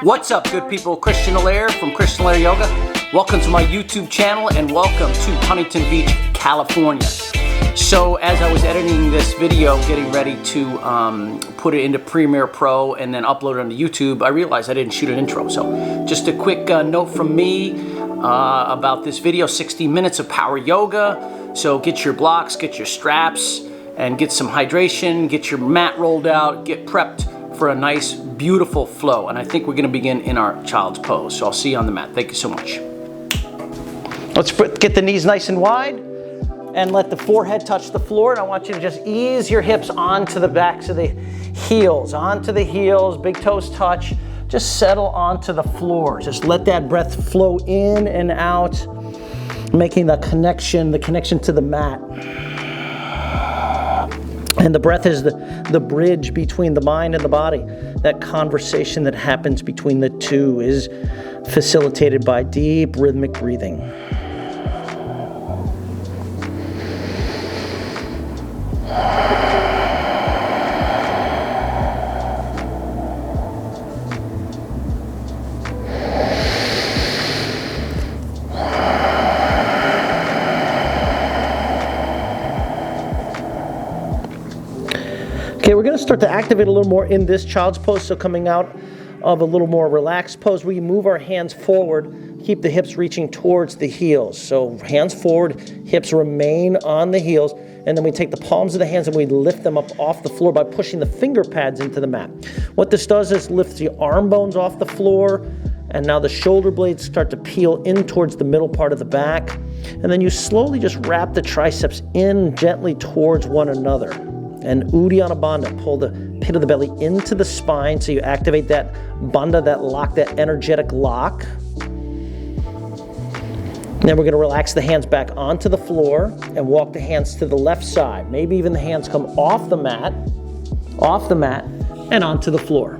What's up, good people? Christian Allaire from Christian Allaire Yoga. Welcome to my YouTube channel and welcome to Huntington Beach, California. So as I was editing this video, getting ready to put it into Premiere Pro and then upload it onto YouTube, I realized I didn't shoot an intro. So just a quick note from me about this video, 60 minutes of power yoga. So get your blocks, get your straps, and get some hydration, get your mat rolled out, get prepped for a nice, beautiful flow. And I think we're gonna begin in our child's pose. So I'll see you on the mat. Thank you so much. Let's get the knees nice and wide and let the forehead touch the floor. And I want you to just ease your hips onto the backs of the heels, big toes touch. Just settle onto the floor. Just let that breath flow in and out, making the connection to the mat. And the breath is the bridge between the mind and the body. That conversation that happens between the two is facilitated by deep rhythmic breathing. Okay, we're gonna start to activate a little more in this child's pose. So coming out of a little more relaxed pose, we move our hands forward, keep the hips reaching towards the heels. So hands forward, hips remain on the heels, and then we take the palms of the hands and we lift them up off the floor by pushing the finger pads into the mat. What this does is lift the arm bones off the floor, and now the shoulder blades start to peel in towards the middle part of the back. And then you slowly just wrap the triceps in gently towards one another. And Uddiyana Bandha, pull the pit of the belly into the spine so you activate that bandha, that lock, that energetic lock. And then we're going to relax the hands back onto the floor and walk the hands to the left side. Maybe even the hands come off the mat, and onto the floor.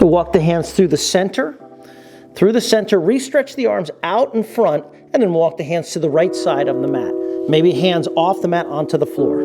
Walk the hands through the center, re-stretch the arms out in front, and then walk the hands to the right side of the mat. Maybe hands off the mat onto the floor.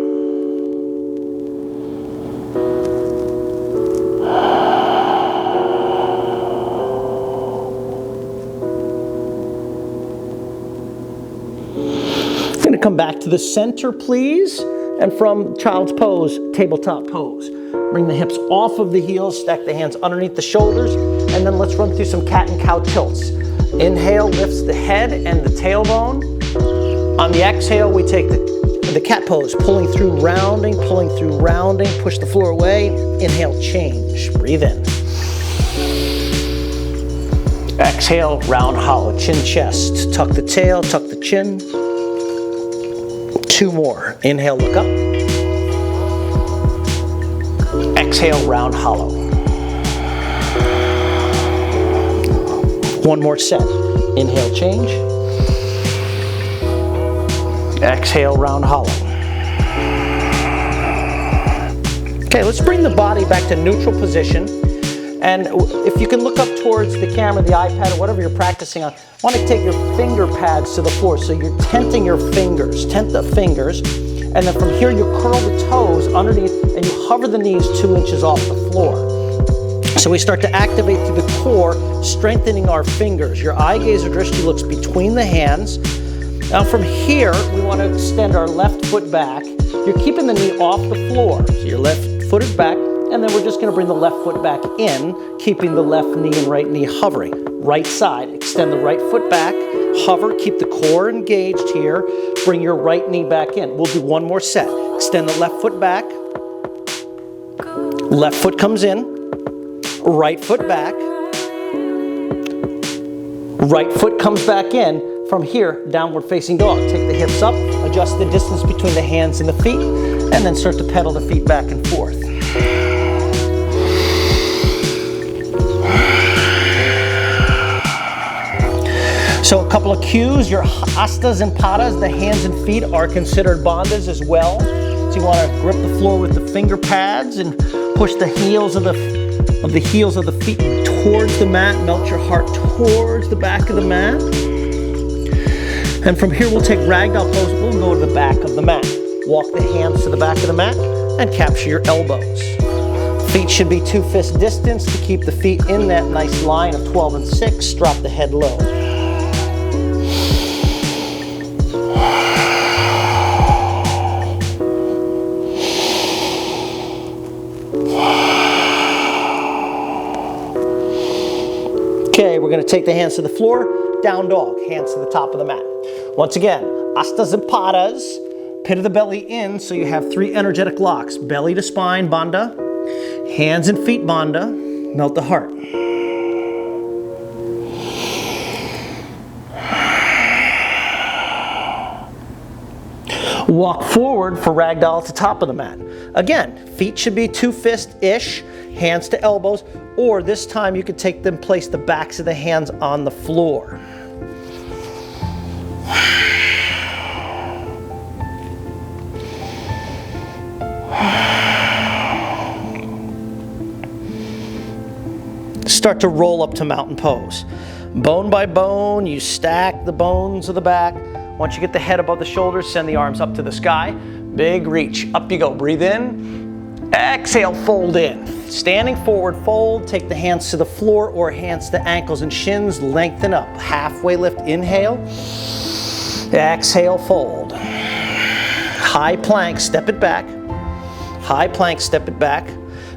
I'm going to come back to the center, please, and from child's pose, tabletop pose. Bring the hips off of the heels, stack the hands underneath the shoulders, and then let's run through some cat and cow tilts. Inhale lifts the head and the tailbone. On the exhale, we take the cat pose, pulling through, rounding, push the floor away. Inhale, change, breathe in. Exhale, round hollow, chin, chest. Tuck the tail, tuck the chin. 2 more. Inhale, look up. Exhale, round hollow. 1 more set. Inhale, change. Exhale, round hollow. Okay, let's bring the body back to neutral position. And if you can look up towards the camera, the iPad, or whatever you're practicing on, I want to take your finger pads to the floor. So you're tenting your fingers, tent the fingers. And then from here, you curl the toes underneath and you hover the knees 2 inches off the floor. So we start to activate through the core, strengthening our fingers. Your eye gaze or drishti looks between the hands. Now from here, we want to extend our left foot back. You're keeping the knee off the floor. So your left foot is back, and then we're just going to bring the left foot back in, keeping the left knee and right knee hovering. Right side, extend the right foot back, hover, keep the core engaged here, bring your right knee back in. We'll do 1 more set. Extend the left foot back, left foot comes in, right foot back, right foot comes back in. From here, downward facing dog. Take the hips up, adjust the distance between the hands and the feet, and then start to pedal the feet back and forth. So a couple of cues, your hastas and padas, the hands and feet, are considered bandhas as well. So you want to grip the floor with the finger pads and push the heels of the of the heels of the feet towards the mat. Melt your heart towards the back of the mat. And from here, we'll take ragdoll pose. We'll go to the back of the mat. Walk the hands to the back of the mat and capture your elbows. Feet should be 2 fist distance to keep the feet in that nice line of 12 and 6. Drop the head low. Okay, we're going to take the hands to the floor, down dog, hands to the top of the mat. Once again, Astas and Padas, pit of the belly in, so you have 3 energetic locks. Belly to spine, Bandha. Hands and feet, Bandha. Melt the heart. Walk forward for ragdoll at the top of the mat. Again, feet should be 2 fist-ish, hands to elbows, or this time you could take them, place the backs of the hands on the floor. Start to roll up to mountain pose. Bone by bone, you stack the bones of the back. Once you get the head above the shoulders, send the arms up to the sky. Big reach, up you go. Breathe in, exhale, fold in. Standing forward, fold, take the hands to the floor or hands to ankles and shins, lengthen up. Halfway lift, inhale, exhale, fold. High plank, step it back. High plank, step it back.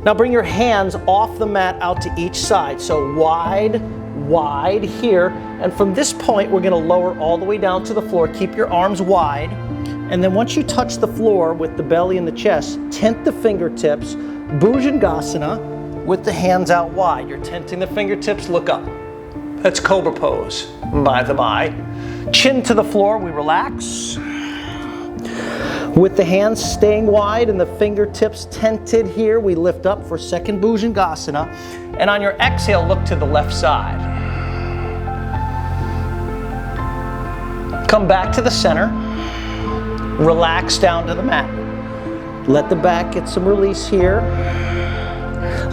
Now bring your hands off the mat out to each side. So wide, wide here. And from this point, we're gonna lower all the way down to the floor. Keep your arms wide. And then once you touch the floor with the belly and the chest, tent the fingertips, Bhujangasana with the hands out wide. You're tenting the fingertips, look up. That's Cobra pose, by the by. Chin to the floor, we relax. With the hands staying wide and the fingertips tented here, we lift up for second Bhujangasana. And on your exhale, look to the left side. Come back to the center. Relax down to the mat. Let the back get some release here.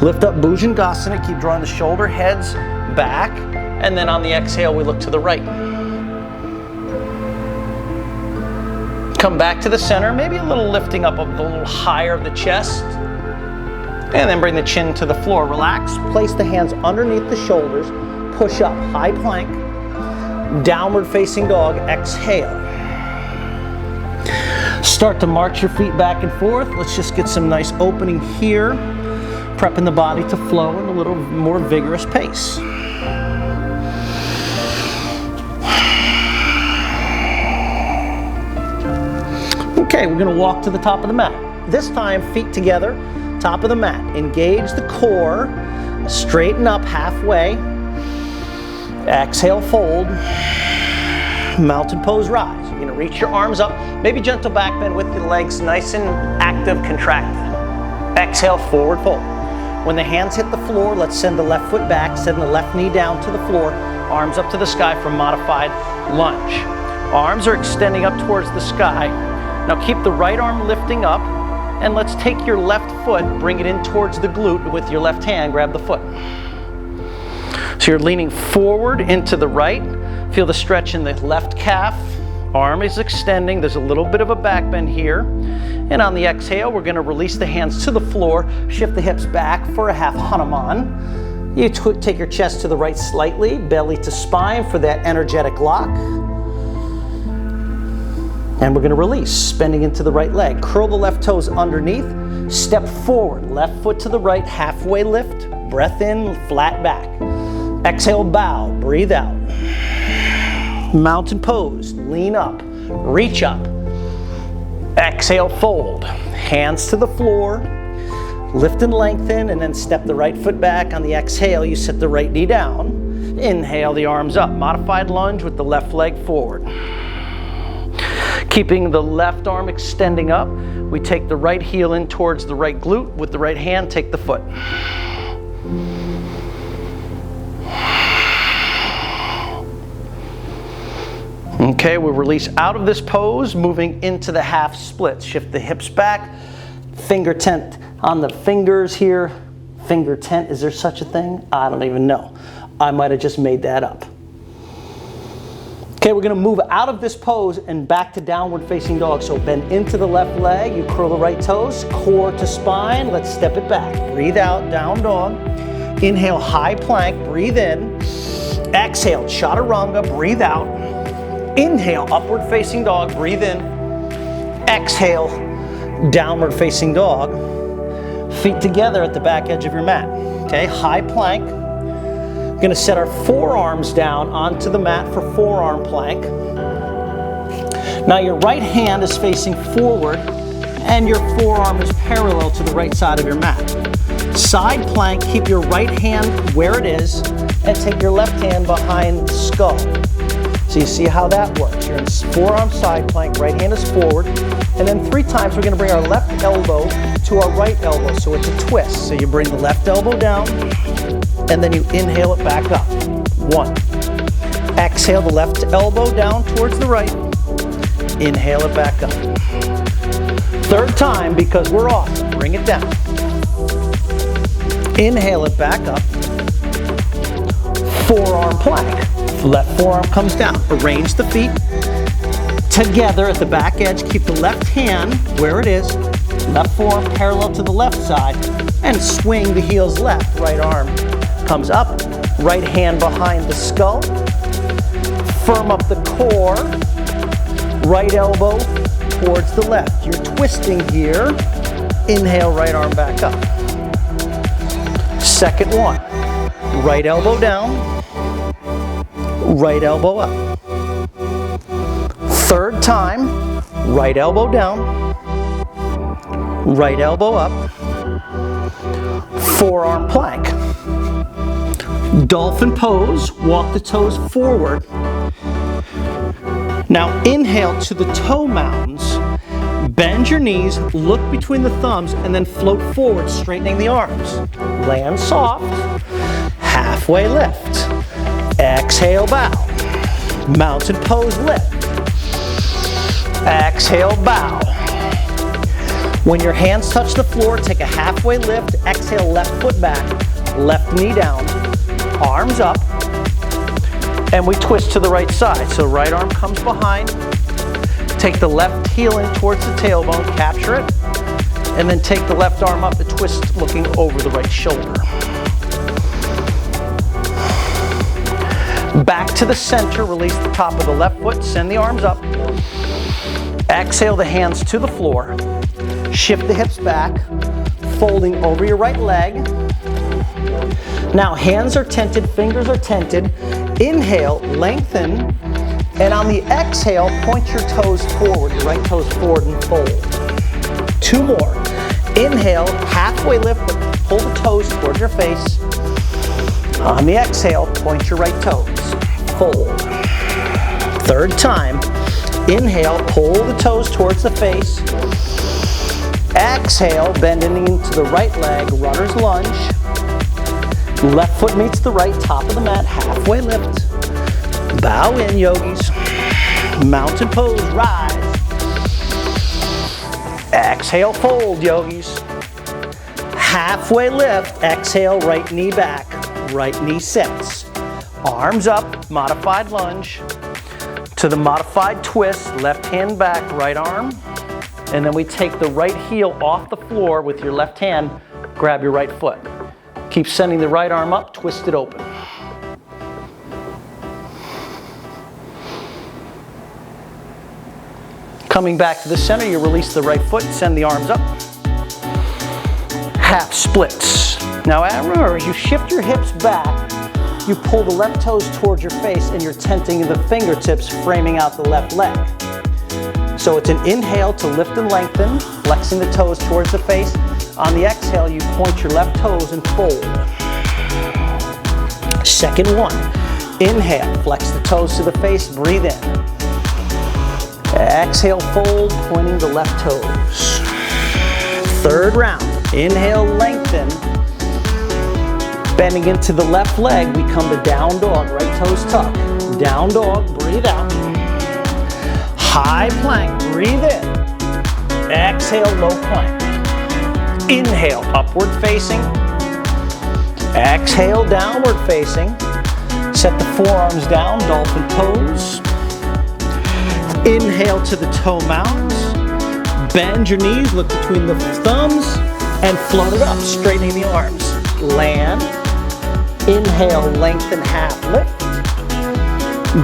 Lift up Bhujangasana. Keep drawing the shoulder heads back. And then on the exhale, we look to the right. Come back to the center, maybe a little lifting up a little higher of the chest. And then bring the chin to the floor. Relax. Place the hands underneath the shoulders. Push up, high plank. Downward facing dog, exhale. Start to march your feet back and forth. Let's just get some nice opening here. Prepping the body to flow in a little more vigorous pace. Okay, we're gonna walk to the top of the mat. This time, feet together, top of the mat. Engage the core, straighten up halfway. Exhale, fold. Mountain pose, rise. You're gonna reach your arms up, maybe gentle back bend with the legs nice and active, contracted. Exhale, forward fold. When the hands hit the floor, let's send the left foot back, send the left knee down to the floor, arms up to the sky for modified lunge. Arms are extending up towards the sky. Now keep the right arm lifting up, and let's take your left foot, bring it in towards the glute with your left hand, grab the foot. So you're leaning forward into the right. Feel the stretch in the left calf. Arm is extending. There's a little bit of a back bend here. And on the exhale, we're gonna release the hands to the floor, shift the hips back for a half Hanuman. You take your chest to the right slightly, belly to spine for that energetic lock. And we're gonna release, bending into the right leg. Curl the left toes underneath, step forward, left foot to the right, halfway lift, breath in, flat back. Exhale, bow, breathe out. Mountain pose, lean up, reach up. Exhale, fold. Hands to the floor, lift and lengthen, and then step the right foot back. On the exhale, you set the right knee down. Inhale, the arms up. Modified lunge with the left leg forward. Keeping the left arm extending up, we take the right heel in towards the right glute. With the right hand, take the foot. Okay, we'll release out of this pose, moving into the half split. Shift the hips back, finger tent on the fingers here, finger tent. Is there such a thing? I don't even know. I might have just made that up. Okay, we're gonna move out of this pose and back to downward facing dog. So bend into the left leg, you curl the right toes, core to spine. Let's step it back. Breathe out, down dog. Inhale, high plank, breathe in. Exhale, Chaturanga, breathe out. Inhale, upward facing dog, breathe in. Exhale, downward facing dog. Feet together at the back edge of your mat. Okay, high plank. We're gonna set our forearms down onto the mat for forearm plank. Now your right hand is facing forward and your forearm is parallel to the right side of your mat. Side plank, keep your right hand where it is and take your left hand behind the skull. So you see how that works. You're in forearm side plank, right hand is forward, and then 3 times we're gonna bring our left elbow to our right elbow, so it's a twist. So you bring the left elbow down, and then you inhale it back up. 1. Exhale the left elbow down towards the right. Inhale it back up. 3rd time, because we're awesome, bring it down. Inhale it back up. Forearm plank. Left forearm comes down. Arrange the feet together at the back edge. Keep the left hand where it is. Left forearm parallel to the left side. And swing the heels left. Right arm comes up. Right hand behind the skull. Firm up the core. Right elbow towards the left. You're twisting here. Inhale, right arm back up. 2nd one. Right elbow down. Right elbow up. 3rd time, right elbow down, right elbow up, forearm plank. Dolphin pose, walk the toes forward. Now inhale to the toe mounds, bend your knees, look between the thumbs, and then float forward, straightening the arms. Land soft, halfway lift. Exhale, bow. Mountain pose, lift. Exhale, bow. When your hands touch the floor, take a halfway lift. Exhale, left foot back, left knee down, arms up, and we twist to the right side. So right arm comes behind. Take the left heel in towards the tailbone, capture it, and then take the left arm up and twist looking over the right shoulder. Back to the center, release the top of the left foot, send the arms up. Exhale the hands to the floor. Shift the hips back, folding over your right leg. Now hands are tented, fingers are tented. Inhale, lengthen, and on the exhale, point your toes forward, your right toes forward and fold. 2 more. Inhale, halfway lift, but pull the toes towards your face. On the exhale, point your right toes. Fold. 3rd time. Inhale, pull the toes towards the face. Exhale, bending into the right leg, runner's lunge. Left foot meets the right, top of the mat, halfway lift. Bow in, yogis. Mountain pose, rise. Exhale, fold, yogis. Halfway lift, exhale, right knee back, right knee sits. Arms up, modified lunge. To the modified twist, left hand back, right arm. And then we take the right heel off the floor with your left hand, grab your right foot. Keep sending the right arm up, twist it open. Coming back to the center, you release the right foot, send the arms up. Half splits. Now remember, as you shift your hips back, you pull the left toes towards your face and you're tenting the fingertips, framing out the left leg. So it's an inhale to lift and lengthen, flexing the toes towards the face. On the exhale, you point your left toes and fold. 2nd one. Inhale, flex the toes to the face, breathe in. Exhale, fold, pointing the left toes. 3rd round. Inhale, lengthen. Bending into the left leg, we come to down dog, right toes tuck. Down dog, breathe out. High plank, breathe in. Exhale, low plank. Inhale, upward facing. Exhale, downward facing. Set the forearms down, Dolphin Pose. Inhale to the toe mounds. Bend your knees, look between the thumbs, and float it up, straightening the arms. Land. Inhale, lengthen half lift.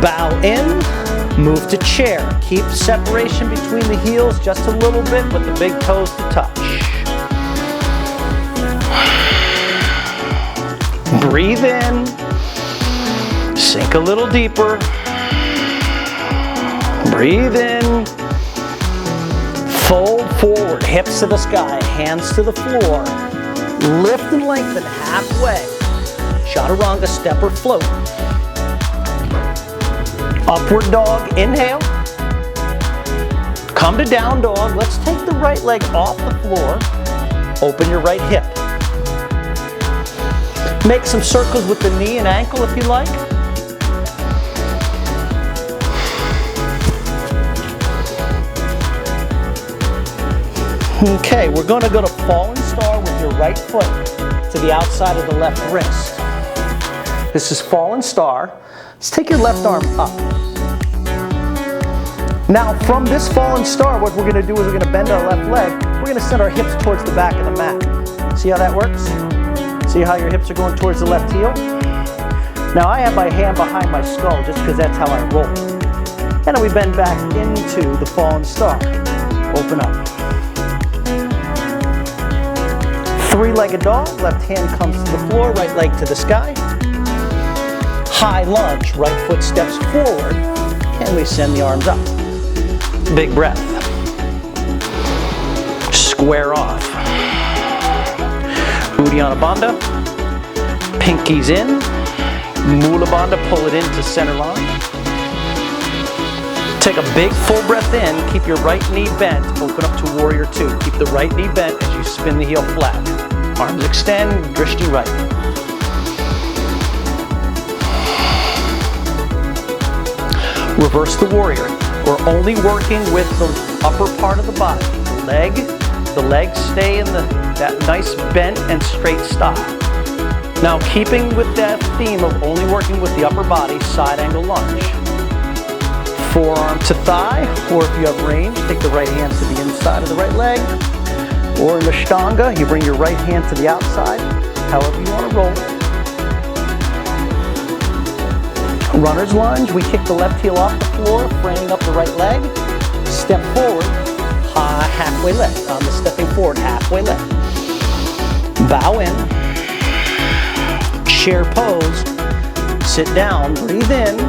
Bow in, move to chair. Keep separation between the heels just a little bit with the big toes to touch. Breathe in, sink a little deeper. Breathe in, fold forward, hips to the sky, hands to the floor. Lift and lengthen halfway. Chaturanga, step or float. Upward dog, inhale. Come to down dog. Let's take the right leg off the floor. Open your right hip. Make some circles with the knee and ankle if you like. Okay, we're going to go to fallen star with your right foot to the outside of the left wrist. This is fallen star. Let's take your left arm up. Now from this fallen star, what we're going to do is we're going to bend our left leg. We're going to send our hips towards the back of the mat. See how that works? See how your hips are going towards the left heel? Now I have my hand behind my skull just because that's how I roll. And then we bend back into the fallen star. Open up. Three-legged dog, left hand comes to the floor, right leg to the sky. High lunge, right foot steps forward, and we send the arms up. Big breath. Square off. Uddiyana Bandha. Pinkies in. Mula Bandha, pull it into center line. Take a big full breath in. Keep your right knee bent. Open up to Warrior Two. Keep the right knee bent as you spin the heel flat. Arms extend, drishti right. Reverse the warrior. We're only working with the upper part of the body. The legs stay in that nice bent and straight style. Now keeping with that theme of only working with the upper body, side angle lunge. Forearm to thigh, or if you have range, take the right hand to the inside of the right leg. Or in the Ashtanga, you bring your right hand to the outside, however you want to roll. Runner's lunge, we kick the left heel off the floor, framing up the right leg. Step forward, high halfway lift. On the stepping forward, halfway lift. Bow in. Chair pose. Sit down, breathe in.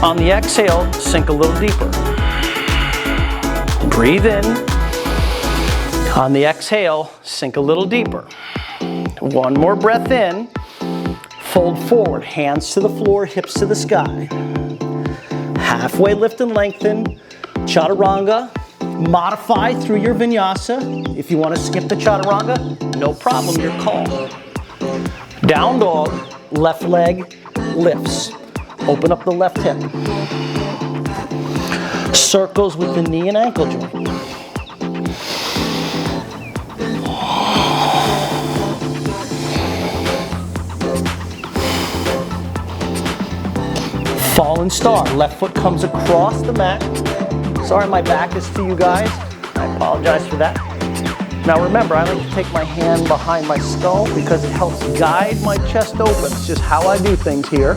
On the exhale, sink a little deeper. Breathe in. On the exhale, sink a little deeper. One more breath in. Fold forward, hands to the floor, hips to the sky. Halfway lift and lengthen. Chaturanga. Modify through your vinyasa. If you want to skip the chaturanga, no problem, your call. Down dog, left leg lifts. Open up the left hip. Circles with the knee and ankle joint. Fallen star, left foot comes across the mat. Sorry my back is to you guys. I apologize for that. Now remember, I like to take my hand behind my skull because it helps guide my chest open. It's just how I do things here.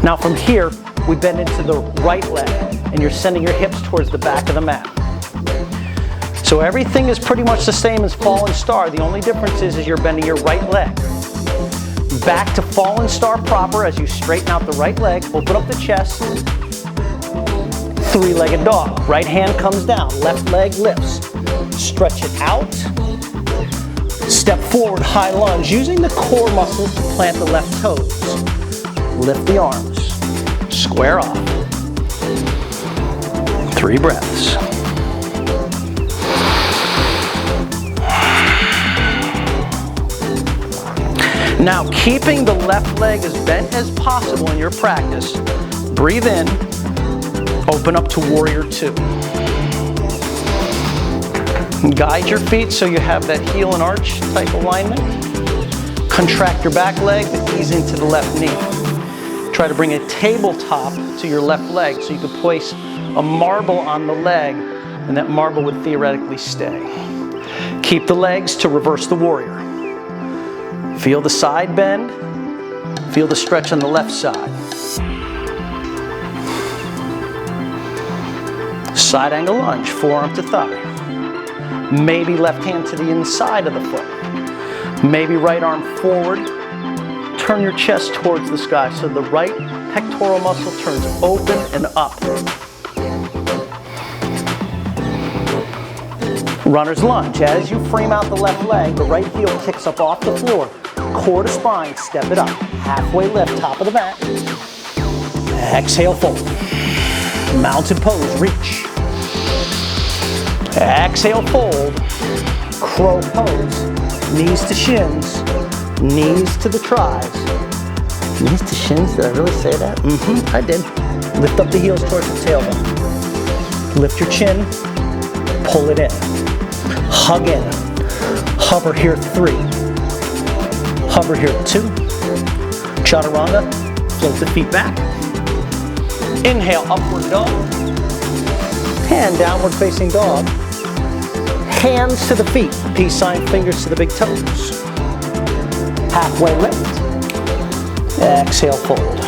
Now from here, we bend into the right leg and you're sending your hips towards the back of the mat. So everything is pretty much the same as fallen star. The only difference is you're bending your right leg. Back to fallen star proper as you straighten out the right leg, open up the chest. Three-legged dog. Right hand comes down, left leg lifts. Stretch it out. Step forward, high lunge, using the core muscles to plant the left toes. Lift the arms. Square off. 3 breaths. Now, keeping the left leg as bent as possible in your practice, breathe in, open up to Warrior Two. Guide your feet so you have that heel and arch type alignment. Contract your back leg, but ease into the left knee. Try to bring a tabletop to your left leg so you could place a marble on the leg, and that marble would theoretically stay. Keep the legs to reverse the warrior. Feel the side bend. Feel the stretch on the left side. Side angle lunge, forearm to thigh. Maybe left hand to the inside of the foot. Maybe right arm forward. Turn your chest towards the sky so the right pectoral muscle turns open and up. Runner's lunge. As you frame out the left leg, the right heel kicks up off the floor. Core to spine, step it up. Halfway lift, top of the mat. Exhale, fold. Mountain pose, reach. Exhale, fold. Crow pose. Knees to shins. Knees to the tries. Knees to shins, did I really say that? I did. Lift up the heels towards the tailbone. Lift your chin. Pull it in. Hug in. Hover here, 3. Hover here, 2. Chaturanga. Float the feet back. Inhale, upward dog. And downward facing dog. Hands to the feet. Peace sign, fingers to the big toes. Halfway lift. Exhale, fold.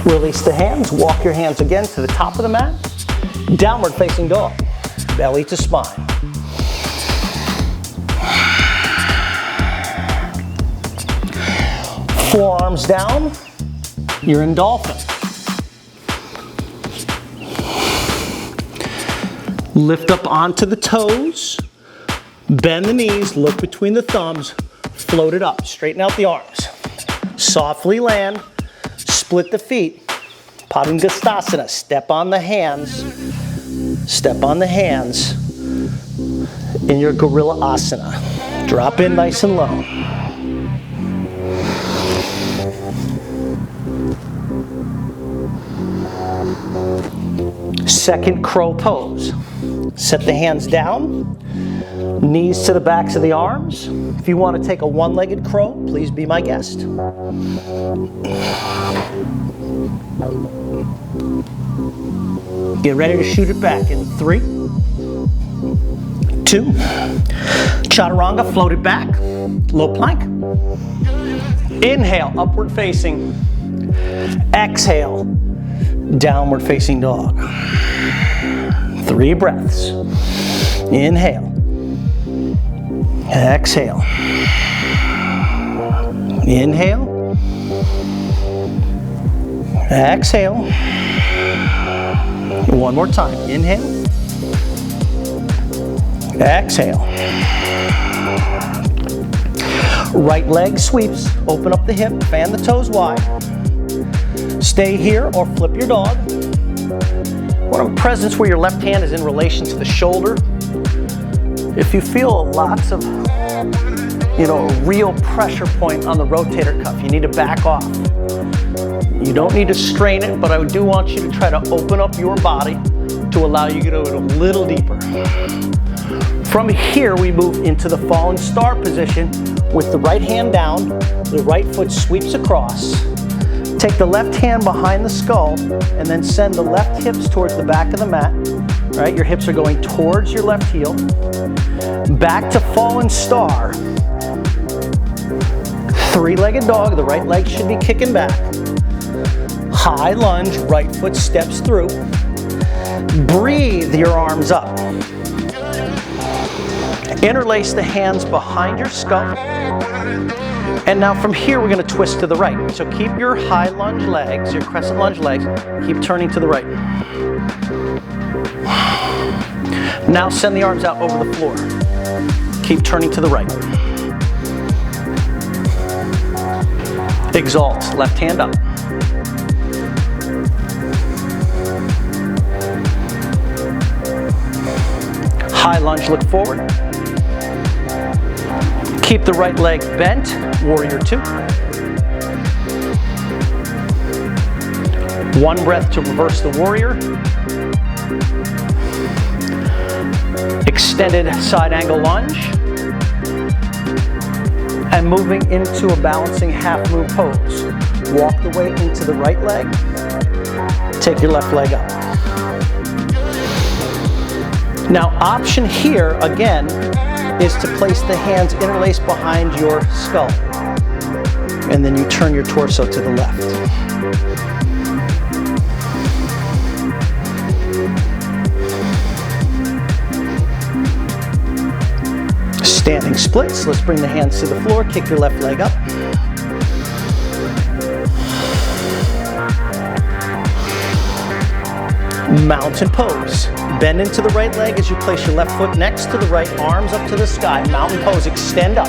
Release the hands, walk your hands again to the top of the mat. Downward facing dog, belly to spine. Forearms down, you're in Dolphin. Lift up onto the toes, bend the knees, look between the thumbs, float it up, straighten out the arms. Softly land, split the feet. Skandasana, step on the hands in your gorilla asana. Drop in nice and low. Second crow pose. Set the hands down, knees to the backs of the arms. If you want to take a one-legged crow, please be my guest. Get ready to shoot it back in 3, 2. Chaturanga, float it back. Low plank. Inhale, upward facing. Exhale, downward facing dog. 3 breaths. Inhale. Exhale. Inhale. Exhale. One more time. Inhale. Exhale. Right leg sweeps. Open up the hip. Fan the toes wide. Stay here or flip your dog. Want a presence where your left hand is in relation to the shoulder. If you feel lots of, a real pressure point on the rotator cuff, you need to back off. You don't need to strain it, but I do want you to try to open up your body to allow you to go a little deeper. From here, we move into the falling star position with the right hand down, the right foot sweeps across. Take the left hand behind the skull and then send the left hips towards the back of the mat. Right, your hips are going towards your left heel. Back to fallen star. 3-legged dog, the right leg should be kicking back. High lunge, right foot steps through. Breathe your arms up. Interlace the hands behind your skull. And now from here, we're going to twist to the right. So keep your high lunge legs, your crescent lunge legs, keep turning to the right. Now send the arms out over the floor. Keep turning to the right. Exalt, left hand up. High lunge, look forward. Keep the right leg bent, warrior two. One breath to reverse the warrior. Extended side angle lunge. And moving into a balancing half moon pose. Walk the weight into the right leg. Take your left leg up. Now, option here, again, is to place the hands interlaced behind your skull. And then you turn your torso to the left. Standing splits. Let's bring the hands to the floor. Kick your left leg up. Mountain pose. Bend into the right leg as you place your left foot next to the right, arms up to the sky. Mountain pose, extend up.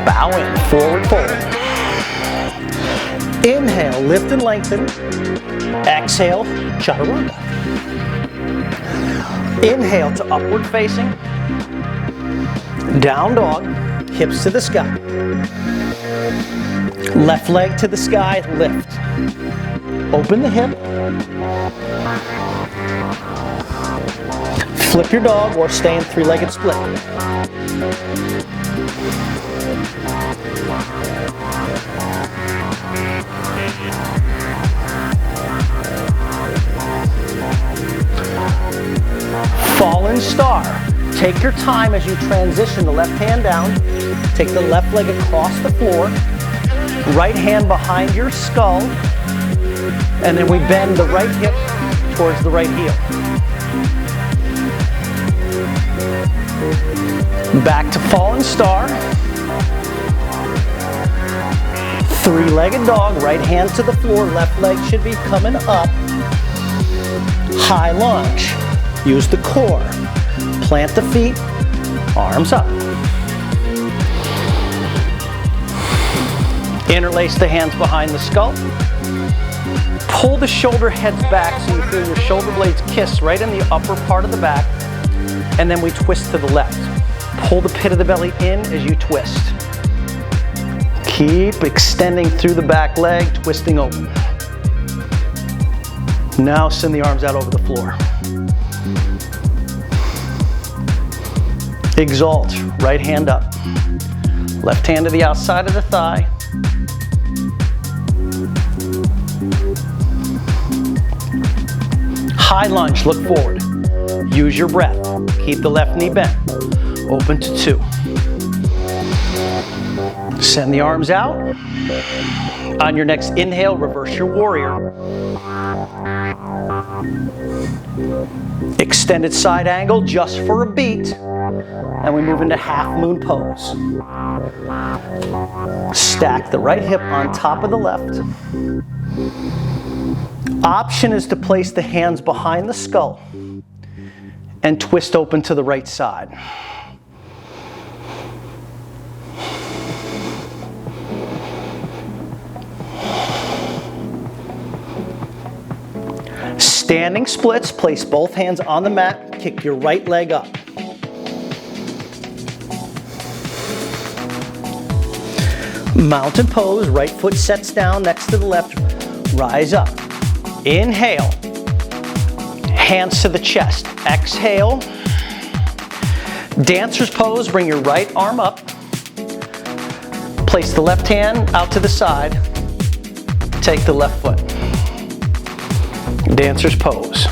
Bow in, forward fold. Inhale, lift and lengthen. Exhale, Chaturanga. Inhale to upward facing. Down dog, hips to the sky. Left leg to the sky, lift. Open the hip. Flip your dog or stay in three-legged split. Fallen star. Take your time as you transition the left hand down. Take the left leg across the floor. Right hand behind your skull. And then we bend the right hip towards the right heel. Back to fallen star. Three-legged dog, right hand to the floor, left leg should be coming up. High lunge. Use the core. Plant the feet, arms up. Interlace the hands behind the skull. Pull the shoulder heads back so you feel your shoulder blades kiss right in the upper part of the back. And then we twist to the left. Pull the pit of the belly in as you twist. Keep extending through the back leg, twisting open. Now send the arms out over the floor. Exalt, right hand up. Left hand to the outside of the thigh. High lunge, look forward. Use your breath. Keep the left knee bent. Open to two. Send the arms out. On your next inhale, reverse your warrior. Extended side angle just for a beat. And we move into half moon pose. Stack the right hip on top of the left. Option is to place the hands behind the skull and twist open to the right side. Standing splits, place both hands on the mat, kick your right leg up. Mountain pose, right foot sets down next to the left, rise up. Inhale, hands to the chest. Exhale, dancer's pose, bring your right arm up. Place the left hand out to the side, take the left foot. Dancer's pose.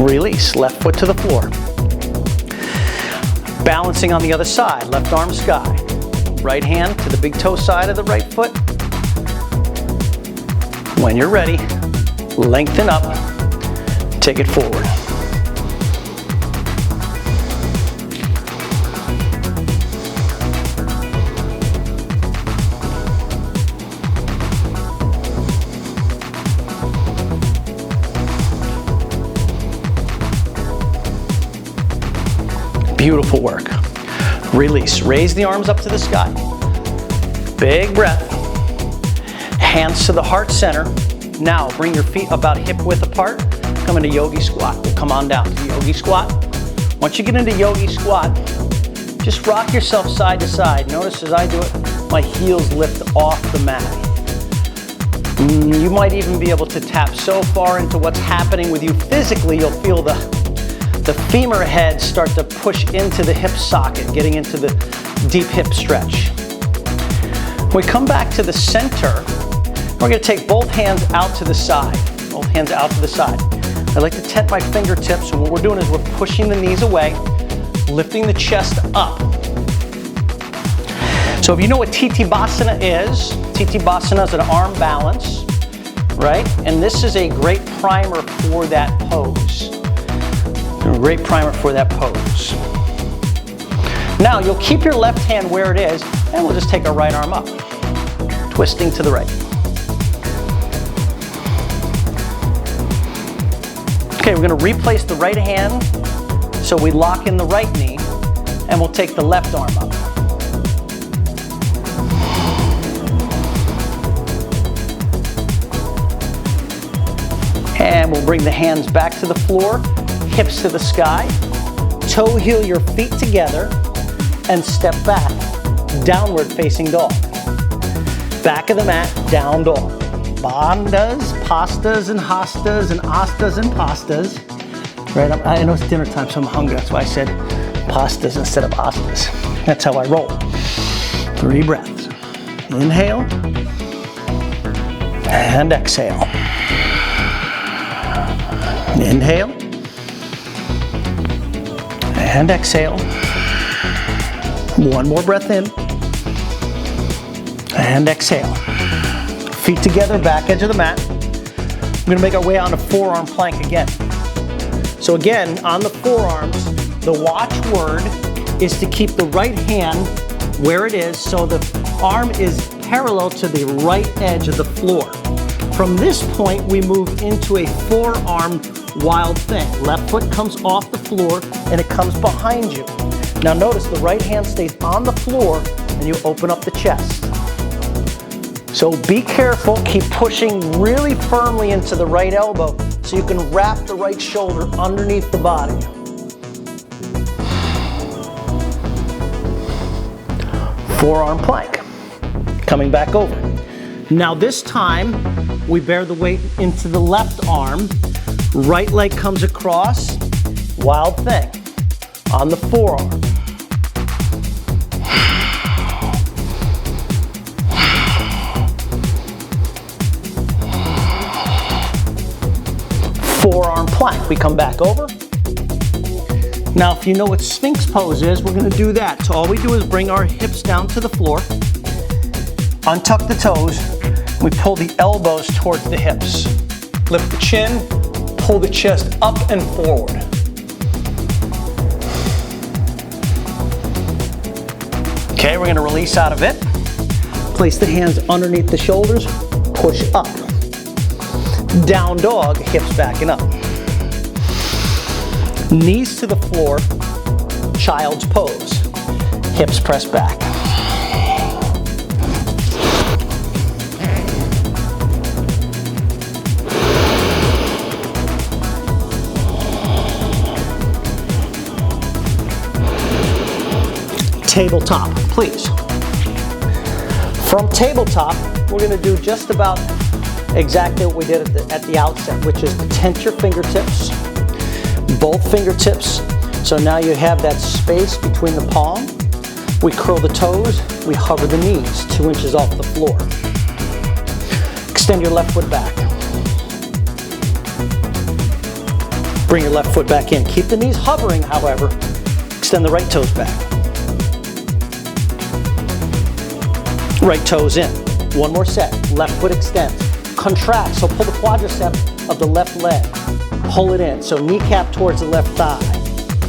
Release, left foot to the floor. Balancing on the other side, left arm sky. Right hand to the big toe side of the right foot. When you're ready, lengthen up, take it forward. Beautiful work. Release. Raise the arms up to the sky. Big breath. Hands to the heart center. Now bring your feet about hip width apart. Come into yogi squat. We'll come on down to yogi squat. Once you get into yogi squat, just rock yourself side to side. Notice as I do it, my heels lift off the mat. You might even be able to tap so far into what's happening with you physically, you'll feel the femur head start to push into the hip socket, getting into the deep hip stretch. When we come back to the center, we're going to take both hands out to the side. Both hands out to the side. I like to tent my fingertips, and what we're doing is we're pushing the knees away, lifting the chest up. So if you know what Tittibasana is is an arm balance, right? And this is a great primer for that pose. A great primer for that pose. Now you'll keep your left hand where it is, and we'll just take our right arm up, twisting to the right. Okay, we're going to replace the right hand so we lock in the right knee, and we'll take the left arm up. And we'll bring the hands back to the floor, hips to the sky, toe heel your feet together, and step back, downward facing dog. Back of the mat, down dog. Bandhas, pastas and hastas and astas and pastas. Right, I know it's dinner time, so I'm hungry. That's why I said pastas instead of astas. That's how I roll. 3 breaths. Inhale and exhale. Inhale and exhale. 1 more breath in and exhale. Feet together, back edge of the mat. We're going to make our way onto forearm plank again. So again, on the forearms, the watch word is to keep the right hand where it is so the arm is parallel to the right edge of the floor. From this point, we move into a forearm wild thing. Left foot comes off the floor and it comes behind you. Now notice the right hand stays on the floor and you open up the chest. So be careful, keep pushing really firmly into the right elbow so you can wrap the right shoulder underneath the body. Forearm plank. Coming back over. Now this time, we bear the weight into the left arm. Right leg comes across. Wild thing. On the forearm. Forearm plank. We come back over. Now, if you know what Sphynx Pose is, we're going to do that. So all we do is bring our hips down to the floor, untuck the toes, we pull the elbows towards the hips. Lift the chin, pull the chest up and forward. Okay, we're going to release out of it. Place the hands underneath the shoulders, push up. Down dog, hips backing up. Knees to the floor, child's pose. Hips press back. Tabletop, please. From tabletop, we're going to do just about exactly what we did at the outset, which is to tent your fingertips, both fingertips. So now you have that space between the palm. We curl the toes, we hover the knees 2 inches off the floor. Extend your left foot back. Bring your left foot back in. Keep the knees hovering, however. Extend the right toes back. Right toes in. 1 more set. Left foot extends. Contract, so pull the quadricep of the left leg. Pull it in, so kneecap towards the left thigh.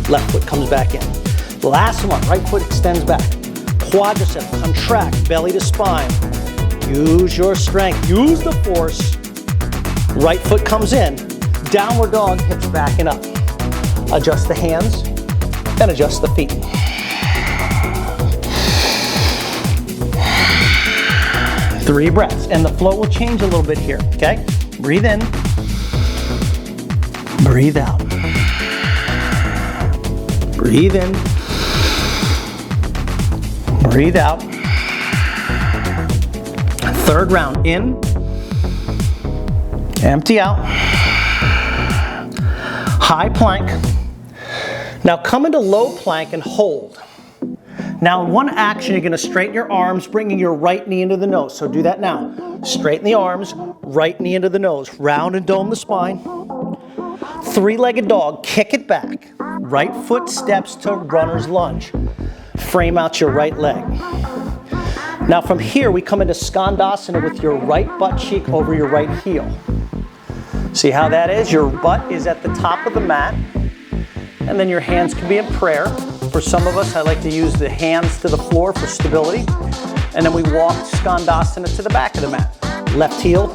Left foot comes back in. Last one, right foot extends back. Quadricep, contract, belly to spine. Use your strength, use the force. Right foot comes in. Downward dog, hips backing up. Adjust the hands. and adjust the feet. Three breaths, and the flow will change a little bit here, okay? Breathe in, breathe out. Breathe in, breathe out. Third round, in, empty out. High plank. Now come into low plank and hold. Now in one action, you're gonna straighten your arms, bringing your right knee into the nose. So do that now. Straighten the arms, right knee into the nose. Round and dome the spine. Three-legged dog, kick it back. Right foot steps to runner's lunge. Frame out your right leg. Now from here, we come into Skandasana with your right butt cheek over your right heel. See how that is? Your butt is at the top of the mat, and then your hands can be in prayer. For some of us, I like to use the hands to the floor for stability. And then we walk Skandasana to the back of the mat. Left heel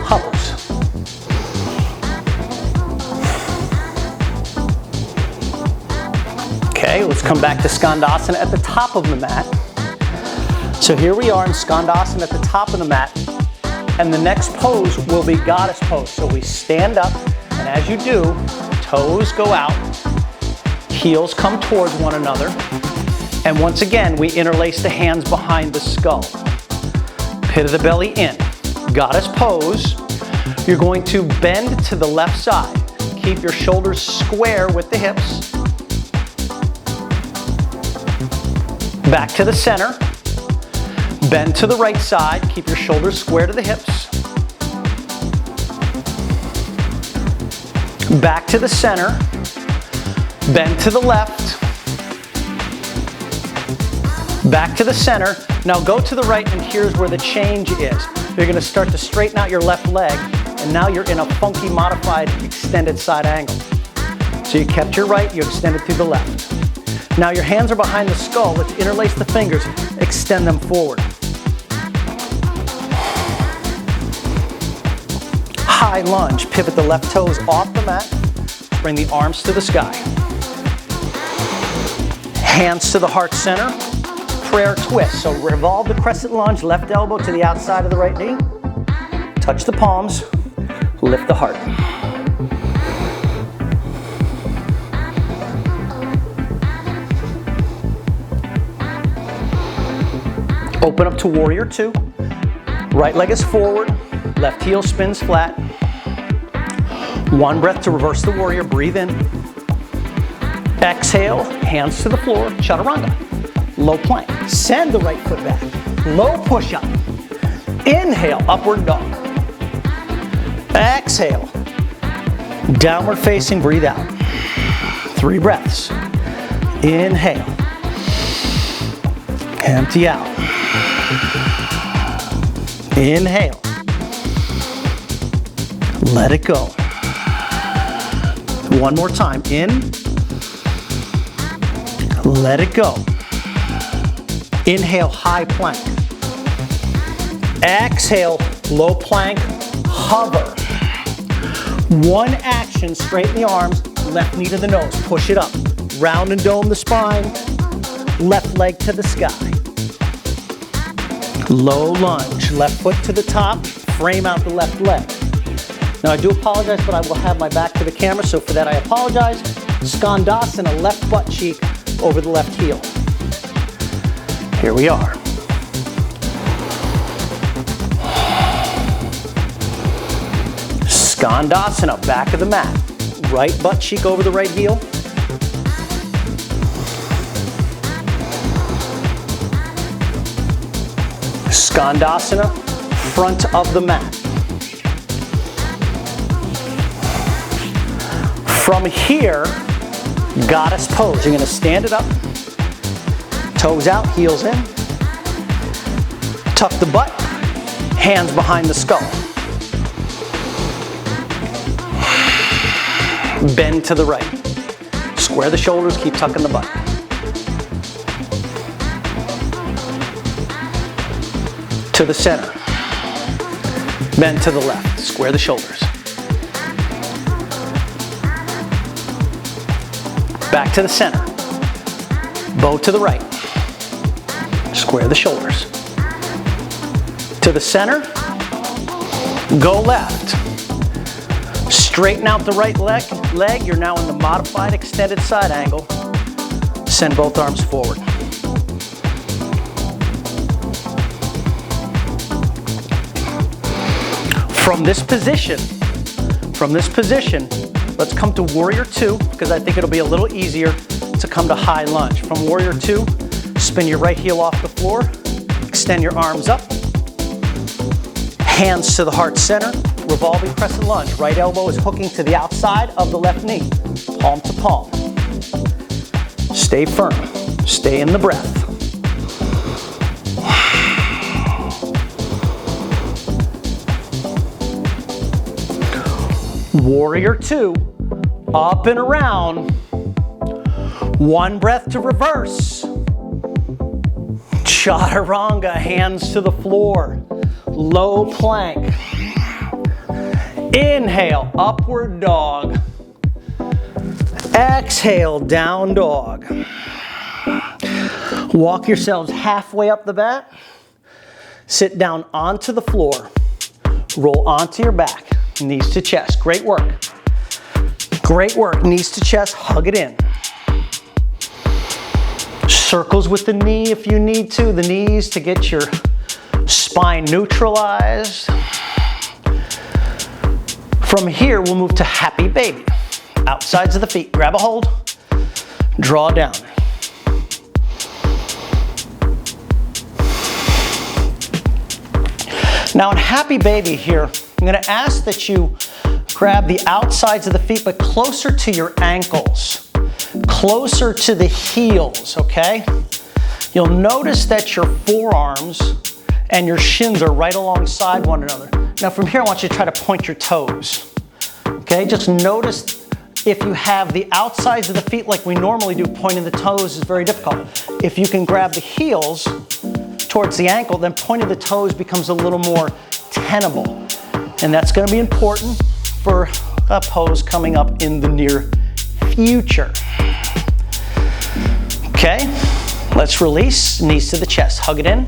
hovers. Okay, let's come back to Skandasana at the top of the mat. So here we are in Skandasana at the top of the mat. And the next pose will be goddess pose. So we stand up, and as you do, toes go out. Heels come towards one another. And once again, we interlace the hands behind the skull. Pit of the belly in. Goddess pose. You're going to bend to the left side. Keep your shoulders square with the hips. Back to the center. Bend to the right side. Keep your shoulders square to the hips. Back to the center. Bend to the left. Back to the center. Now go to the right, and here's where the change is. You're going to start to straighten out your left leg, and now you're in a funky modified extended side angle. So you kept your right, you extended through the left. Now your hands are behind the skull. Let's interlace the fingers, extend them forward. High lunge, pivot the left toes off the mat, bring the arms to the sky. Hands to the heart center, prayer twist. So revolve the crescent lunge, left elbow to the outside of the right knee. Touch the palms, lift the heart. Open up to warrior two. Right leg is forward, left heel spins flat. One breath to reverse the warrior, breathe in. Exhale, hands to the floor, Chaturanga. Low plank, send the right foot back. Low push up. Inhale, upward dog. Exhale, downward facing, breathe out. 3 breaths. Inhale. Empty out. Inhale. Let it go. One more time. In. Let it go. Inhale, high plank. Exhale, low plank, hover. One action, straighten the arms, left knee to the nose, push it up. Round and dome the spine, left leg to the sky. Low lunge, left foot to the top, frame out the left leg. Now I do apologize, but I will have my back to the camera, so for that I apologize. Skandasana, left butt cheek over the left heel. Here we are. Skandasana, back of the mat. Right butt cheek over the right heel. Skandasana, front of the mat. From here, goddess pose. You're going to stand it up. Toes out, heels in. Tuck the butt, hands behind the skull. Bend to the right. Square the shoulders, keep tucking the butt. To the center. Bend to the left, square the shoulders. Back to the center. Bow to the right. Square the shoulders. To the center. Go left. Straighten out the right leg. You're now in the modified extended side angle. Send both arms forward. From this position, let's come to Warrior Two, because I think it'll be a little easier to come to high lunge. From Warrior Two, spin your right heel off the floor, extend your arms up, hands to the heart center, revolving crescent lunge. Right elbow is hooking to the outside of the left knee, palm to palm. Stay firm, stay in the breath. Warrior Two, up and around. One breath to reverse. Chaturanga, hands to the floor. Low plank. Inhale, upward dog. Exhale, down dog. Walk yourselves halfway up the mat. Sit down onto the floor. Roll onto your back. Knees to chest. Great work. Great work. Knees to chest. Hug it in. Circles with the knee if you need to. The knees to get your spine neutralized. From here, we'll move to Happy Baby. Outsides of the feet. Grab a hold. Draw down. Now in Happy Baby here, I'm going to ask that you grab the outsides of the feet, but closer to your ankles, closer to the heels, okay? You'll notice that your forearms and your shins are right alongside one another. Now from here, I want you to try to point your toes, okay? Just notice if you have the outsides of the feet like we normally do, pointing the toes is very difficult. If you can grab the heels towards the ankle, then pointing the toes becomes a little more tenable. And that's going to be important for a pose coming up in the near future. Okay, let's release, knees to the chest. Hug it in,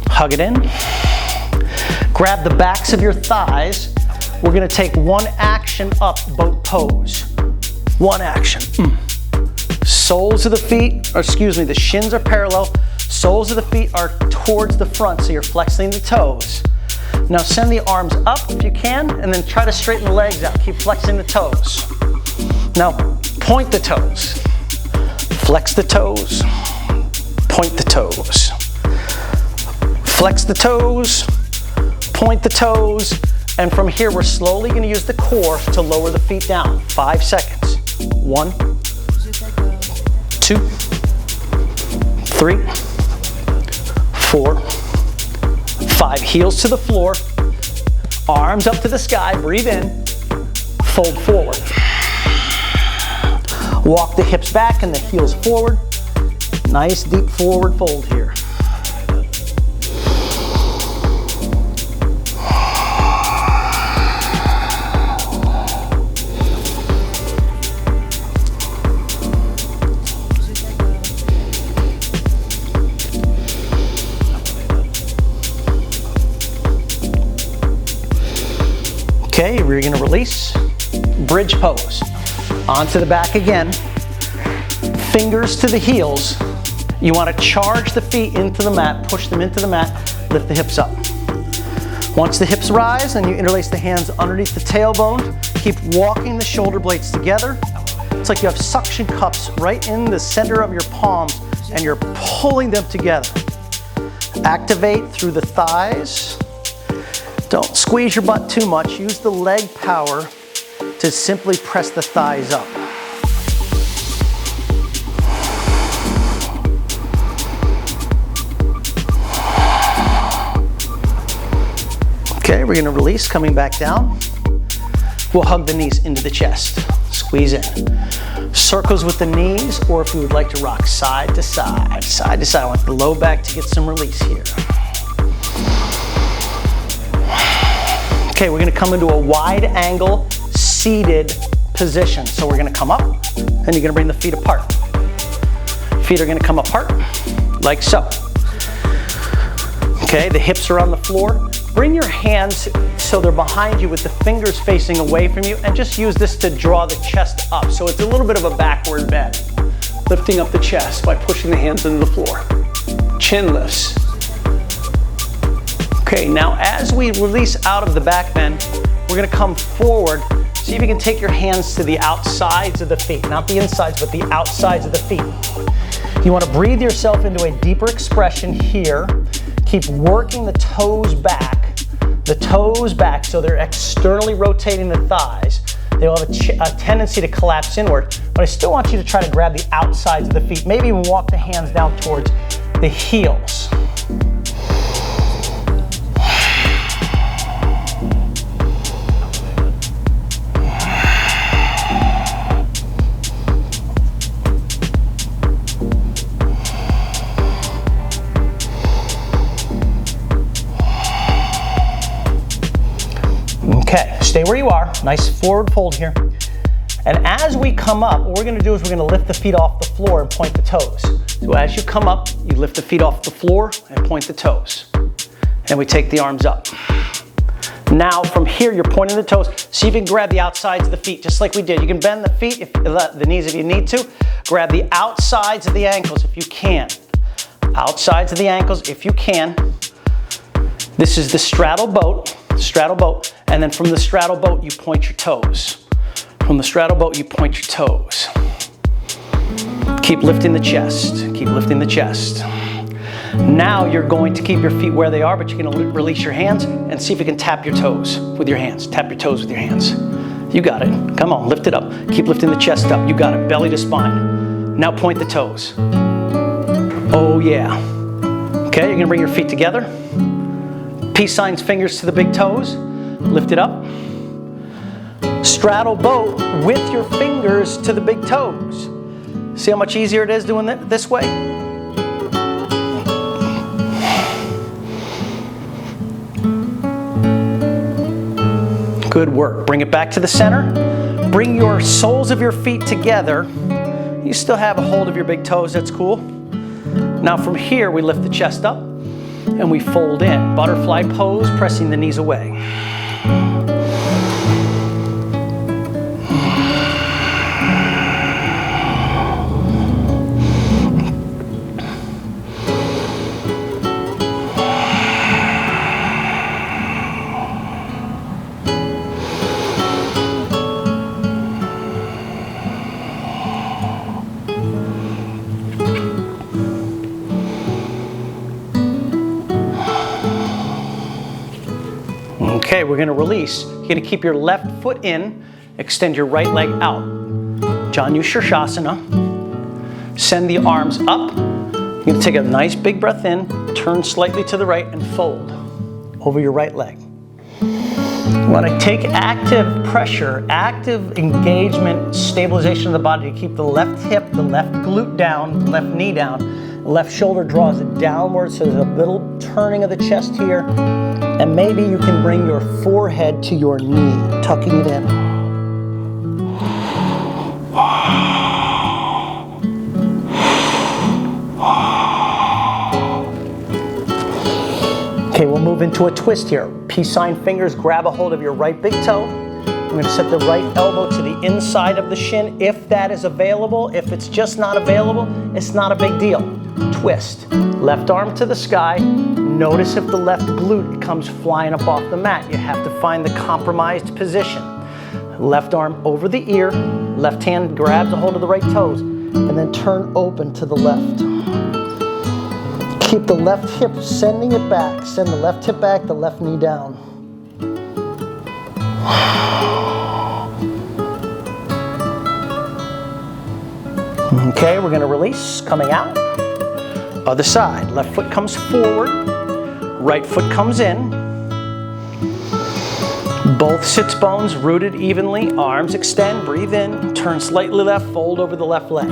hug it in. Grab the backs of your thighs. We're going to take one action up, boat pose. One action. Soles of the feet, or excuse me, the shins are parallel. Soles of the feet are towards the front, so you're flexing the toes. Now send the arms up if you can, and then try to straighten the legs out. Keep flexing the toes. Now point the toes. Flex the toes. Point the toes. Flex the toes. Point the toes. And from here, we're slowly going to use the core to lower the feet down. 5 seconds. 1, 2, 3, 4, 5. Heels to the floor. Arms up to the sky. Breathe in. Fold forward. Walk the hips back and the heels forward. Nice deep forward fold here. Okay, we're going to release, bridge pose. Onto the back again, fingers to the heels. You want to charge the feet into the mat, push them into the mat, lift the hips up. Once the hips rise, then you interlace the hands underneath the tailbone. Keep walking the shoulder blades together. It's like you have suction cups right in the center of your palms and you're pulling them together. Activate through the thighs. Don't squeeze your butt too much. Use the leg power to simply press the thighs up. Okay, we're going to release, coming back down. We'll hug the knees into the chest. Squeeze in. Circles with the knees, or if you would like to rock side to side, side to side. I want the low back to get some release here. Okay, we're going to come into a wide angle seated position. So we're gonna come up, and you're gonna bring the feet apart. Feet are gonna come apart, like so. Okay, the hips are on the floor. Bring your hands so they're behind you with the fingers facing away from you, and just use this to draw the chest up. So it's a little bit of a backward bend. Lifting up the chest by pushing the hands into the floor. Chin lifts. Okay, now as we release out of the back bend, we're gonna come forward. See if you can take your hands to the outsides of the feet, not the insides, but the outsides of the feet. You wanna breathe yourself into a deeper expression here. Keep working the toes back so they're externally rotating the thighs. They will have a tendency to collapse inward, but I still want you to try to grab the outsides of the feet. Maybe even walk the hands down towards the heels. Okay, stay where you are. Nice forward fold here. And as we come up, what we're gonna do is we're gonna lift the feet off the floor and point the toes. So as you come up, you lift the feet off the floor and point the toes. And we take the arms up. Now from here, you're pointing the toes. See if you can grab the outsides of the feet, just like we did. You can bend the feet, the knees if you need to. Grab the outsides of the ankles if you can. Outsides of the ankles if you can. This is the straddle boat, and then from the straddle boat, you point your toes. From the straddle boat, you point your toes. Keep lifting the chest, keep lifting the chest. Now you're going to keep your feet where they are, but you're gonna release your hands and see if you can tap your toes with your hands. Tap your toes with your hands. You got it. Come on, lift it up. Keep lifting the chest up. You got it, belly to spine. Now point the toes. Oh yeah. Okay, you're gonna bring your feet together. Peace signs, fingers to the big toes. Lift it up. Straddle boat with your fingers to the big toes. See how much easier it is doing it this way? Good work. Bring it back to the center. Bring your soles of your feet together. You still have a hold of your big toes, that's cool. Now from here, we lift the chest up and we fold in. Butterfly pose, pressing the knees away. Okay, we're gonna release. You're gonna keep your left foot in, extend your right leg out. Janushirshasana. Send the arms up. You're gonna take a nice big breath in, turn slightly to the right and fold over your right leg. You wanna take active pressure, active engagement, stabilization of the body to keep the left hip, the left glute down, left knee down. Left shoulder draws it downward, so there's a little turning of the chest here. And maybe you can bring your forehead to your knee, tucking it in. Okay, we'll move into a twist here. Peace sign fingers, grab a hold of your right big toe. I'm going to set the right elbow to the inside of the shin if that is available. If it's just not available, it's not a big deal. Twist. Left arm to the sky. Notice if the left glute comes flying up off the mat. You have to find the compromised position. Left arm over the ear. Left hand grabs a hold of the right toes. And then turn open to the left. Keep the left hip sending it back. Send the left hip back, the left knee down. Okay, we're gonna release, coming out. Other side, left foot comes forward, right foot comes in. Both sits bones rooted evenly, arms extend, breathe in, turn slightly left, fold over the left leg.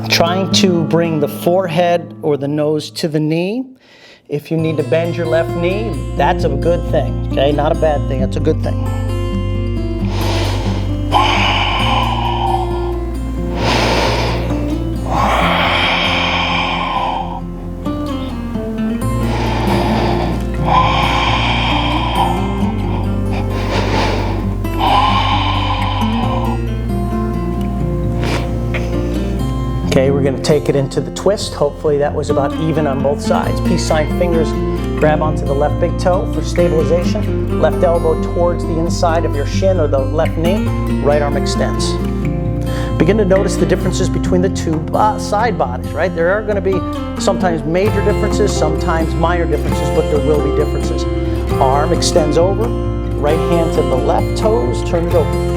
Trying to bring the forehead or the nose to the knee. If you need to bend your left knee, that's a good thing, okay? Not a bad thing, it's a good thing. Okay, we're going to take it into the twist. Hopefully that was about even on both sides. Peace sign fingers grab onto the left big toe for stabilization. Left elbow towards the inside of your shin or the left knee. Right arm extends. Begin to notice the differences between the two side bodies, right? There are going to be sometimes major differences, sometimes minor differences, but there will be differences. Arm extends over, right hand to the left toes, turn it over.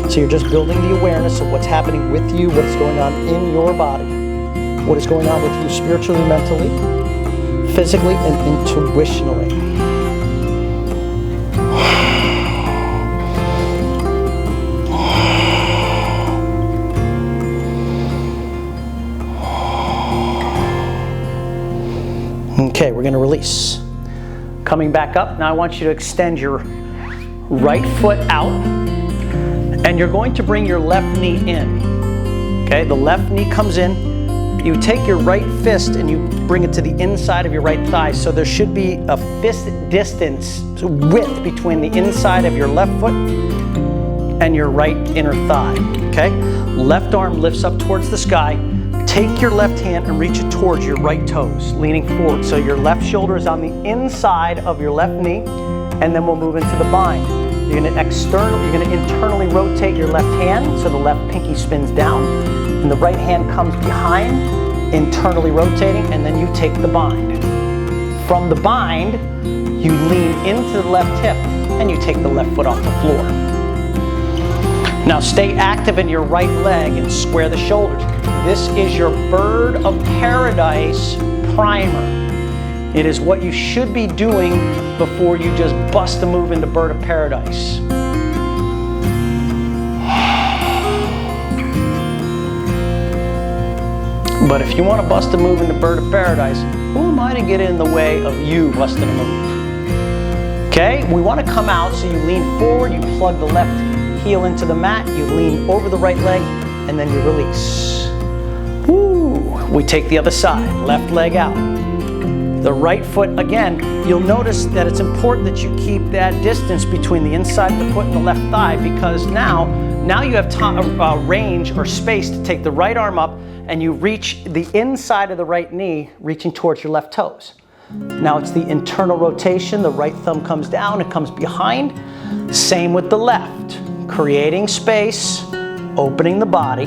So you're just building the awareness of what's happening with you, what's going on in your body, what is going on with you spiritually, mentally, physically, and intuitionally. Okay, we're going to release. Coming back up, now I want you to extend your right foot out. And you're going to bring your left knee in. Okay, the left knee comes in. You take your right fist and you bring it to the inside of your right thigh. So there should be a fist distance, width between the inside of your left foot and your right inner thigh. Okay, left arm lifts up towards the sky. Take your left hand and reach it towards your right toes, leaning forward. So your left shoulder is on the inside of your left knee, and then we'll move into the bind. You're going to internally rotate your left hand so the left pinky spins down, and the right hand comes behind, internally rotating, and then you take the bind. From the bind, you lean into the left hip and you take the left foot off the floor. Now stay active in your right leg and square the shoulders. This is your bird of paradise primer. It is what you should be doing before you just bust a move into bird of paradise. But if you want to bust a move into bird of paradise, who am I to get in the way of you busting a move? Okay, we want to come out, so you lean forward, you plug the left heel into the mat, you lean over the right leg, and then you release. Woo! We take the other side, left leg out. The right foot, again, you'll notice that it's important that you keep that distance between the inside of the foot and the left thigh, because now you have range or space to take the right arm up and you reach the inside of the right knee, reaching towards your left toes. Now it's the internal rotation. The right thumb comes down, it comes behind. Same with the left. Creating space, opening the body.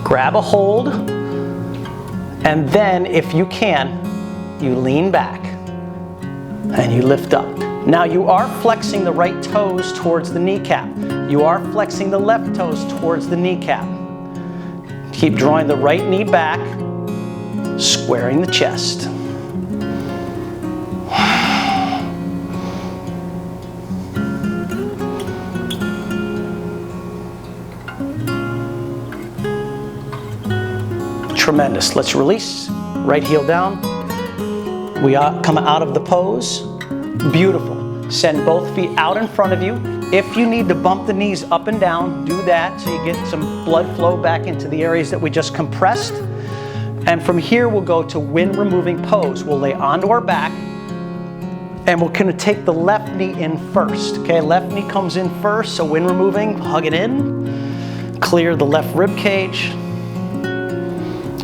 Grab a hold. And then, if you can, you lean back and you lift up. Now you are flexing the right toes towards the kneecap. You are flexing the left toes towards the kneecap. Keep drawing the right knee back, squaring the chest. Tremendous. Let's release. Right heel down. We come out of the pose. Beautiful. Send both feet out in front of you. If you need to bump the knees up and down, do that so you get some blood flow back into the areas that we just compressed. And from here, we'll go to wind removing pose. We'll lay onto our back and we're going to take the left knee in first. Okay, left knee comes in first, so wind removing, hug it in, clear the left rib cage.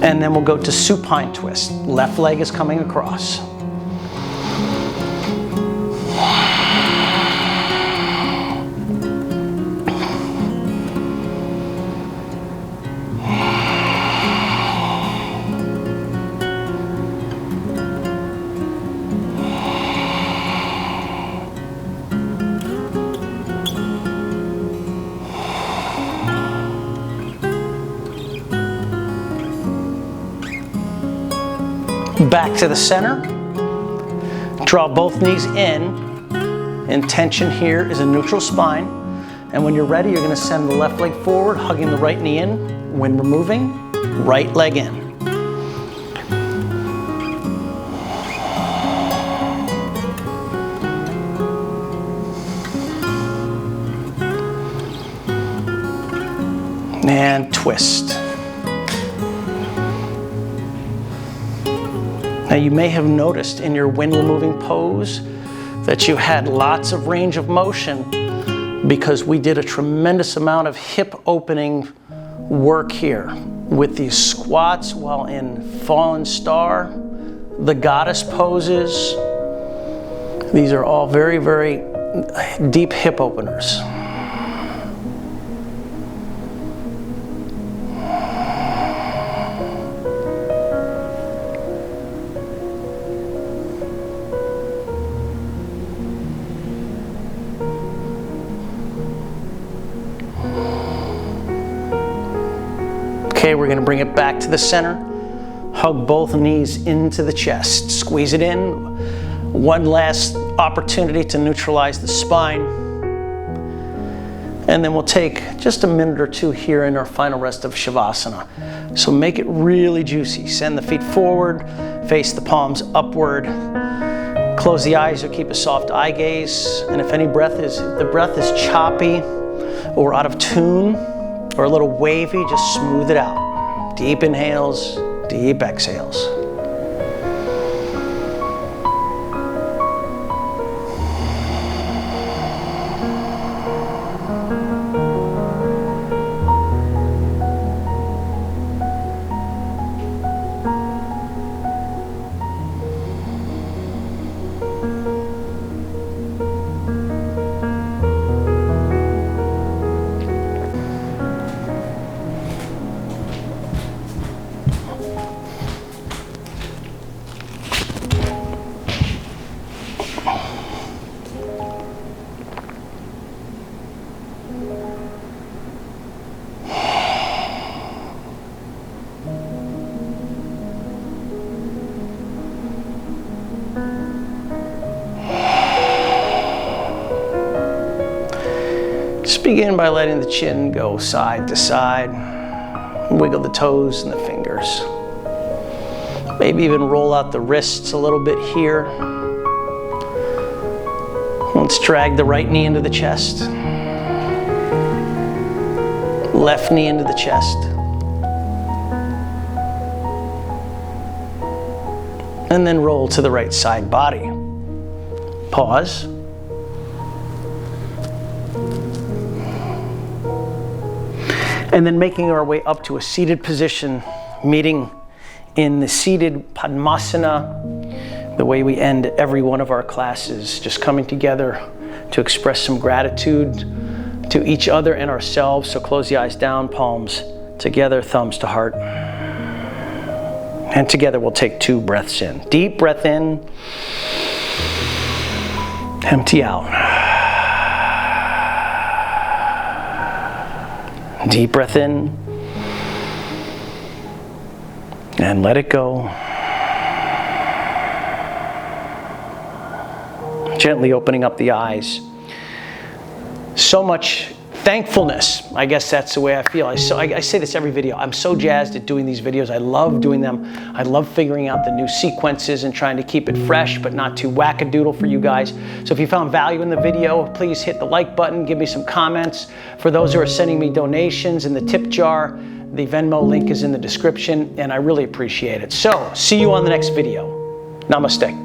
And then we'll go to supine twist. Left leg is coming across. Back to the center. Draw both knees in. Intention here is a neutral spine. And when you're ready, you're going to send the left leg forward, hugging the right knee in. When removing, right leg in. And twist. Now you may have noticed in your wind removing pose that you had lots of range of motion because we did a tremendous amount of hip opening work here with these squats while in Fallen Star, the goddess poses. These are all very, very deep hip openers. Okay, we're going to bring it back to the center. Hug both knees into the chest. Squeeze it in. One last opportunity to neutralize the spine. And then we'll take just a minute or two here in our final rest of Shavasana. So make it really juicy. Send the feet forward, face the palms upward. Close the eyes or keep a soft eye gaze. And if the breath is choppy or out of tune, or a little wavy, just smooth it out. Deep inhales, deep exhales. Begin by letting the chin go side to side. Wiggle the toes and the fingers. Maybe even roll out the wrists a little bit here. Let's drag the right knee into the chest. Left knee into the chest. And then roll to the right side body. Pause. And then making our way up to a seated position, meeting in the seated Padmasana, the way we end every one of our classes, just coming together to express some gratitude to each other and ourselves. So close the eyes down, palms together, thumbs to heart. And together we'll take 2 breaths in. Deep breath in, empty out. Deep breath in, and let it go. Gently opening up the eyes. So much thankfulness. I guess that's the way I feel. I say this every video. I'm so jazzed at doing these videos. I love doing them. I love figuring out the new sequences and trying to keep it fresh, but not too wackadoodle for you guys. So if you found value in the video, please hit the like button, give me some comments. For those who are sending me donations in the tip jar, the Venmo link is in the description, and I really appreciate it. So, see you on the next video. Namaste.